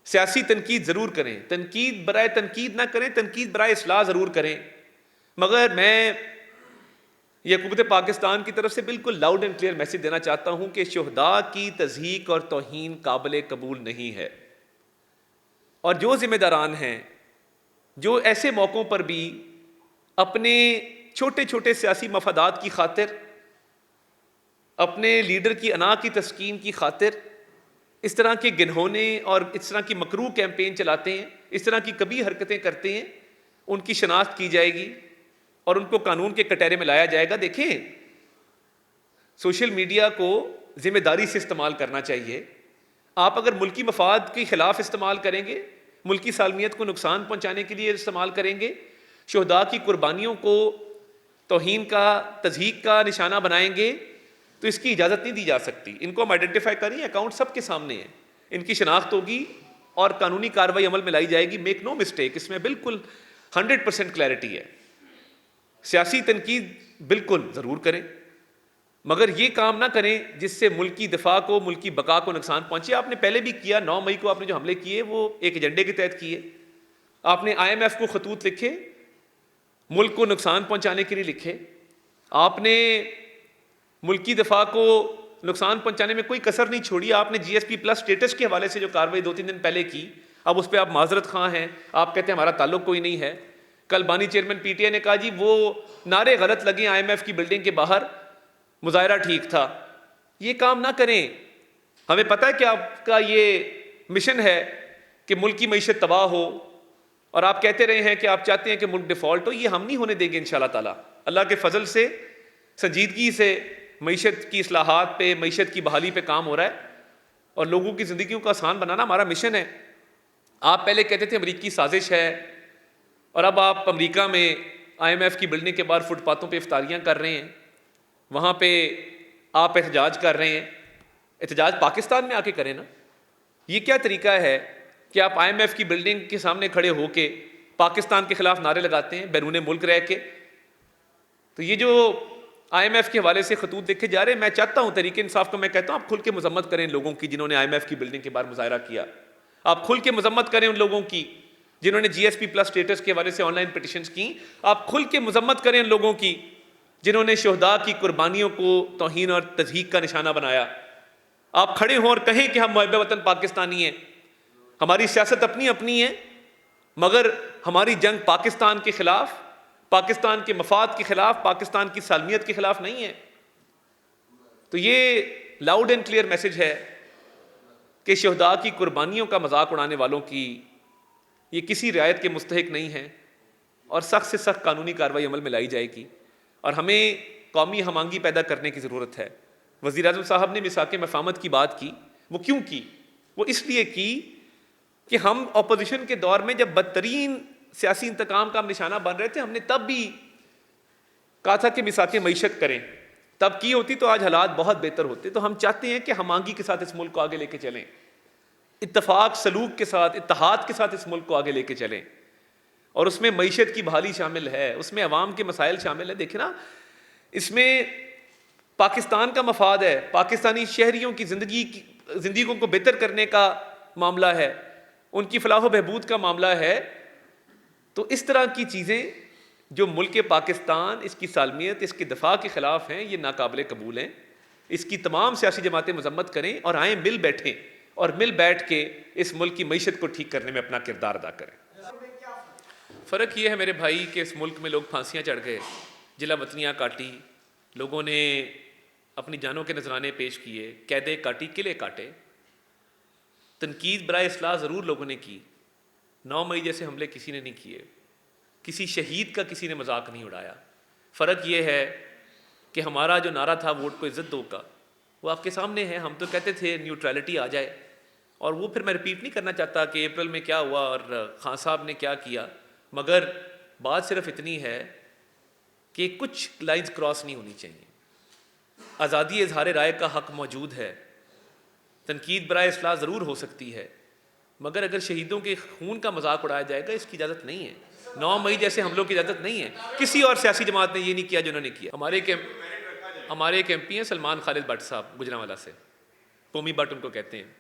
سیاسی تنقید ضرور کریں، تنقید برائے تنقید نہ کریں، تنقید برائے اصلاح ضرور کریں، مگر میں یہ حکومت پاکستان کی طرف سے بالکل لاؤڈ اینڈ کلیئر میسج دینا چاہتا ہوں کہ شہداء کی تضحیک اور توہین قابل قبول نہیں ہے، اور جو ذمہ داران ہیں جو ایسے موقعوں پر بھی اپنے چھوٹے چھوٹے سیاسی مفادات کی خاطر، اپنے لیڈر کی انا کی تسکین کی خاطر اس طرح کے گنہونے اور اس طرح کی مکروہ کیمپین چلاتے ہیں، اس طرح کی کبھی حرکتیں کرتے ہیں، ان کی شناخت کی جائے گی اور ان کو قانون کے کٹہرے میں لایا جائے گا۔ دیکھیں، سوشل میڈیا کو ذمہ داری سے استعمال کرنا چاہیے۔ آپ اگر ملکی مفاد کے خلاف استعمال کریں گے، ملکی سالمیت کو نقصان پہنچانے کے لیے استعمال کریں گے، شہداء کی قربانیوں کو توہین کا، تضحیک کا نشانہ بنائیں گے، تو اس کی اجازت نہیں دی جا سکتی۔ ان کو ہم آئیڈینٹیفائی کریں، اکاؤنٹ سب کے سامنے ہیں، ان کی شناخت ہوگی اور قانونی کارروائی عمل میں لائی جائے گی۔ میک نو مسٹیک، اس میں بالکل 100% کلیئرٹی ہے۔ سیاسی تنقید بالکل ضرور کریں، مگر یہ کام نہ کریں جس سے ملکی دفاع کو، ملکی بقا کو نقصان پہنچے۔ آپ نے پہلے بھی کیا، 9 مئی کو آپ نے جو حملے کیے وہ ایک ایجنڈے کے تحت کیے۔ آپ نے IMF کو خطوط لکھے، ملک کو نقصان پہنچانے کے لیے لکھے۔ آپ نے ملکی دفاع کو نقصان پہنچانے میں کوئی کسر نہیں چھوڑی۔ آپ نے GSP+ سٹیٹس کے حوالے سے جو کارروائی 2-3 دن پہلے کی، اب اس پہ آپ معذرت خواہ ہیں، آپ کہتے ہیں ہمارا تعلق کوئی نہیں ہے۔ کل بانی چیئرمین PTI نے کہا جی وہ نعرے غلط لگے IMF کی بلڈنگ کے باہر، مظاہرہ ٹھیک تھا۔ یہ کام نہ کریں۔ ہمیں پتہ ہے کہ آپ کا یہ مشن ہے کہ ملک کی معیشت تباہ ہو، اور آپ کہتے رہے ہیں کہ آپ چاہتے ہیں کہ ملک ڈیفالٹ ہو۔ یہ ہم نہیں ہونے دیں گے انشاءاللہ تعالیٰ۔ اللہ کے فضل سے سنجیدگی سے معیشت کی اصلاحات پہ، معیشت کی بحالی پہ کام ہو رہا ہے، اور لوگوں کی زندگیوں کو آسان بنانا ہمارا مشن ہے۔ آپ پہلے کہتے تھے امریکی سازش ہے، اور اب آپ امریکہ میں IMF کی بلڈنگ کے باہر فٹ پاتھوں پہ افطاریاں کر رہے ہیں، وہاں پہ آپ احتجاج کر رہے ہیں۔ احتجاج پاکستان میں آ کے کریں نا۔ یہ کیا طریقہ ہے کہ آپ IMF کی بلڈنگ کے سامنے کھڑے ہو کے پاکستان کے خلاف نعرے لگاتے ہیں بیرون ملک رہ کے؟ تو یہ جو IMF کے حوالے سے خطوط لکھے جا رہے ہیں، میں چاہتا ہوں تحریک انصاف کو میں کہتا ہوں آپ کھل کے مذمت کریں ان لوگوں کی جنہوں نے IMF کی بلڈنگ کے باہر مظاہرہ کیا۔ آپ کھل کے مذمت کریں ان لوگوں کی جنہوں نے GSP+ سٹیٹس کے حوالے سے آن لائن پٹیشنز کی۔ آپ کھل کے مذمت کریں ان لوگوں کی جنہوں نے شہداء کی قربانیوں کو توہین اور تضحیک کا نشانہ بنایا۔ آپ کھڑے ہوں اور کہیں کہ ہم محب وطن پاکستانی ہیں، ہماری سیاست اپنی اپنی ہے، مگر ہماری جنگ پاکستان کے خلاف، پاکستان کے مفاد کے خلاف، پاکستان کی سالمیت کے خلاف نہیں ہے۔ تو یہ لاؤڈ اینڈ کلیئر میسج ہے کہ شہداء کی قربانیوں کا مذاق اڑانے والوں کی یہ کسی رعایت کے مستحق نہیں ہیں، اور سخت سے سخت قانونی کارروائی عمل میں لائی جائے گی۔ اور ہمیں قومی ہم آہنگی پیدا کرنے کی ضرورت ہے۔ وزیر اعظم صاحب نے میثاق مفاہمت کی بات کی، وہ کیوں کی؟ وہ اس لیے کی کہ ہم اپوزیشن کے دور میں جب بدترین سیاسی انتقام کا ہم نشانہ بن رہے تھے، ہم نے تب بھی کہا تھا کہ میثاق معیشت کریں۔ تب کی ہوتی تو آج حالات بہت بہتر ہوتے۔ تو ہم چاہتے ہیں کہ ہم آہنگی کے ساتھ اس ملک کو آگے لے کے چلیں، اتفاق سلوک کے ساتھ، اتحاد کے ساتھ اس ملک کو آگے لے کے چلیں، اور اس میں معیشت کی بحالی شامل ہے، اس میں عوام کے مسائل شامل ہیں۔ دیکھیں نا، اس میں پاکستان کا مفاد ہے، پاکستانی شہریوں کی زندگیوں کو بہتر کرنے کا معاملہ ہے، ان کی فلاح و بہبود کا معاملہ ہے۔ تو اس طرح کی چیزیں جو ملک پاکستان، اس کی سالمیت، اس کے دفاع کے خلاف ہیں، یہ ناقابل قبول ہیں۔ اس کی تمام سیاسی جماعتیں مذمت کریں اور آئیں مل بیٹھیں اور مل بیٹھ کے اس ملک کی معیشت کو ٹھیک کرنے میں اپنا کردار ادا کریں۔ فرق یہ ہے میرے بھائی کہ اس ملک میں لوگ پھانسیاں چڑھ گئے، جلا وطنیاں کاٹی، لوگوں نے اپنی جانوں کے نذرانے پیش کیے، قیدیں کاٹی، قلعے کاٹے۔ تنقید برائے اصلاح ضرور لوگوں نے کی، 9 مئی جیسے حملے کسی نے نہیں کیے، کسی شہید کا کسی نے مذاق نہیں اڑایا۔ فرق یہ ہے کہ ہمارا جو نعرہ تھا ووٹ کو عزت دو کا، وہ آپ کے سامنے ہے۔ ہم تو کہتے تھے نیوٹرلٹی آ جائے، اور وہ پھر میں رپیٹ نہیں کرنا چاہتا کہ اپریل میں کیا ہوا اور خان صاحب نے کیا کیا، مگر بات صرف اتنی ہے کہ کچھ لائنز کراس نہیں ہونی چاہیے۔ آزادی اظہار رائے کا حق موجود ہے، تنقید برائے اصلاح ضرور ہو سکتی ہے، مگر اگر شہیدوں کے خون کا مذاق اڑایا جائے گا، اس کی اجازت نہیں ہے۔ 9 مئی جیسے حملوں کی اجازت نہیں ہے۔ کسی اور سیاسی جماعت نے یہ نہیں کیا جو انہوں نے کیا۔ ہمارے ایک MP ہیں سلمان خالد بٹ صاحب، گجرانوالہ سے، قومی بٹ ان کو کہتے ہیں۔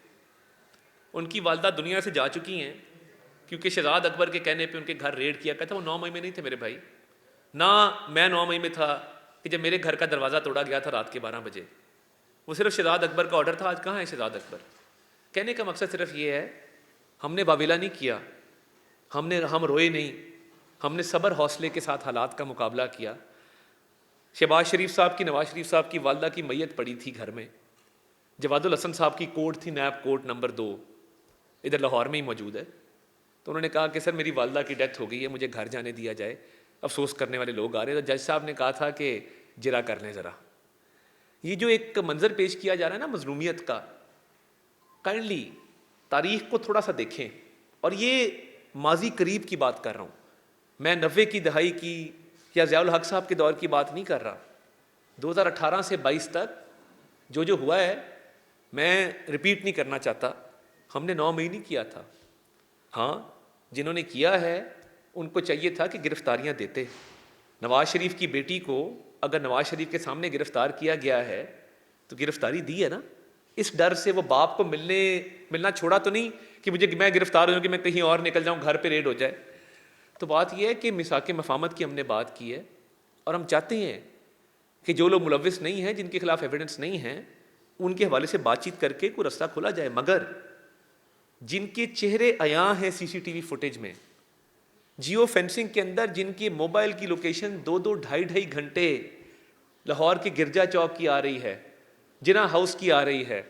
ان کی والدہ دنیا سے جا چکی ہیں کیونکہ شہزاد اکبر کے کہنے پہ ان کے گھر ریڈ کیا کہتا وہ 9 مئی میں نہیں تھے میرے بھائی، نہ میں 9 مئی میں تھا کہ جب میرے گھر کا دروازہ توڑا گیا تھا رات کے 12 بجے، وہ صرف شہزاد اکبر کا آرڈر تھا. آج کہاں ہے شہزاد اکبر؟ کہنے کا مقصد صرف یہ ہے ہم نے واویلا نہیں کیا، ہم روئے نہیں، ہم نے صبر حوصلے کے ساتھ حالات کا مقابلہ کیا. شہباز شریف صاحب کی، نواز شریف صاحب کی والدہ کی میت پڑی تھی گھر میں، جواد الحسن صاحب کی کوٹ تھی نیب کوٹ نمبر 2 ادھر لاہور میں ہی موجود ہے. تو انہوں نے کہا کہ سر میری والدہ کی ڈیتھ ہو گئی ہے، مجھے گھر جانے دیا جائے، افسوس کرنے والے لوگ آ رہے ہیں. تو جج صاحب نے کہا تھا کہ جرا کر لیں ذرا. یہ جو ایک منظر پیش کیا جا رہا ہے نا مظلومیت کا، کائنڈلی تاریخ کو تھوڑا سا دیکھیں. اور یہ ماضی قریب کی بات کر رہا ہوں، میں 90 کی دہائی کی یا ضیاء الحق صاحب کے دور کی بات نہیں کر رہا. 2018 سے 22 تک جو ہوا ہے میں ریپیٹ نہیں کرنا چاہتا. ہم نے 9 مئی نہیں کیا تھا. ہاں جنہوں نے کیا ہے ان کو چاہیے تھا کہ گرفتاریاں دیتے. نواز شریف کی بیٹی کو اگر نواز شریف کے سامنے گرفتار کیا گیا ہے تو گرفتاری دی ہے نا. اس ڈر سے وہ باپ کو ملنا چھوڑا تو نہیں کہ میں گرفتار ہوں کہ میں کہیں اور نکل جاؤں، گھر پہ ریڈ ہو جائے. تو بات یہ ہے کہ میثاق مفاہمت کی ہم نے بات کی ہے اور ہم چاہتے ہیں کہ جو لوگ ملوث نہیں ہیں، جن کے خلاف ایویڈنس نہیں ہیں، ان کے حوالے سے بات چیت کر کے کوئی رستہ کھولا جائے. مگر جن کے چہرے عیاں ہیں سی سی ٹی وی فوٹیج میں، جیو فینسنگ کے اندر جن کی موبائل کی لوکیشن 2-2 ڈھائی گھنٹے لاہور کے گرجا چوک کی آ رہی ہے، جناح ہاؤس کی آ رہی ہے،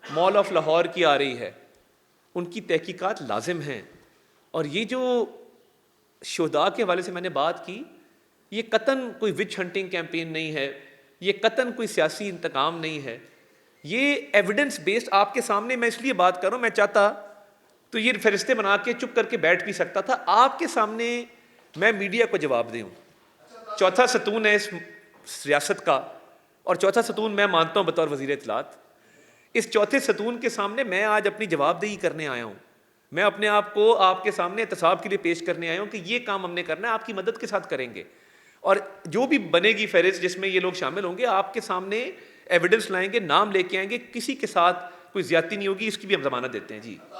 مال آف لاہور کی آ رہی ہے، ان کی تحقیقات لازم ہیں. اور یہ جو شہداء کے حوالے سے میں نے بات کی، یہ قطعاً کوئی وچ ہنٹنگ کیمپین نہیں ہے، یہ قطعاً کوئی سیاسی انتقام نہیں ہے. یہ ایویڈنس بیسڈ آپ کے سامنے میں اس لیے بات کر رہا ہوں، میں چاہتا تو یہ فہرستیں بنا کے چپ کر کے بیٹھ بھی سکتا تھا. آپ کے سامنے میں میڈیا کو جواب دوں. چوتھا ستون ہے اس ریاست کا، اور چوتھا ستون میں مانتا ہوں بطور وزیر اطلاعات. اس چوتھے ستون کے سامنے میں آج اپنی جواب دہی کرنے آیا ہوں. میں اپنے آپ کو آپ کے سامنے احتساب کے لیے پیش کرنے آیا ہوں کہ یہ کام ہم نے کرنا ہے، آپ کی مدد کے ساتھ کریں گے. اور جو بھی بنے گی فہرست جس میں یہ لوگ شامل ہوں گے، آپ کے سامنے ایویڈنس لائیں گے، نام لے کے آئیں گے، کسی کے ساتھ کوئی زیادتی نہیں ہوگی، اس کی بھی ہم ضمانت دیتے ہیں. جی